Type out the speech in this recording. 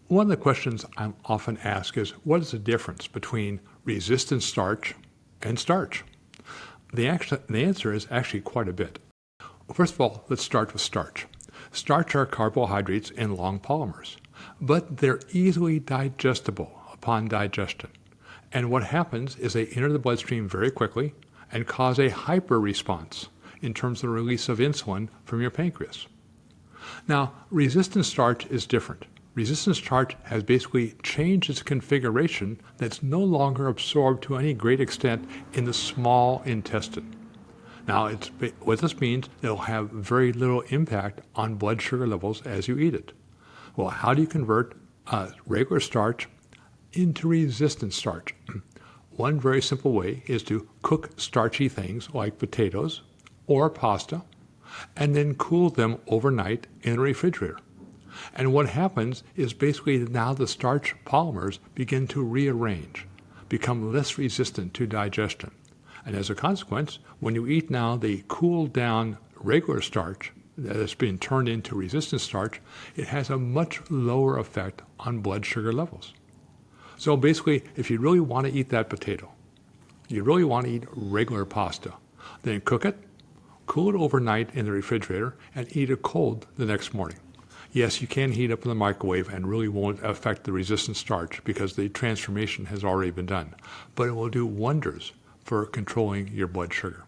One of the questions I'm often asked is, what is the difference between resistant starch and starch? The answer is actually quite a bit. First of all, let's start with starch. Starch are carbohydrates in long polymers, but they're easily digestible upon digestion. And what happens is they enter the bloodstream very quickly and cause a hyper response in terms of the release of insulin from your pancreas. Now, resistant starch is different. Resistant starch has basically changed its configuration that's no longer absorbed to any great extent in the small intestine. Now, what this means, it'll have very little impact on blood sugar levels as you eat it. Well, how do you convert regular starch into resistant starch? One very simple way is to cook starchy things like potatoes or pasta and then cool them overnight in a refrigerator. And what happens is basically now the starch polymers begin to rearrange, become less resistant to digestion. And as a consequence, when you eat now the cooled down regular starch that has been turned into resistant starch, it has a much lower effect on blood sugar levels. So basically, if you really want to eat that potato, you really want to eat regular pasta, then cook it, cool it overnight in the refrigerator, and eat it cold the next morning. Yes, you can heat up in the microwave and really won't affect the resistant starch because the transformation has already been done. But it will do wonders for controlling your blood sugar.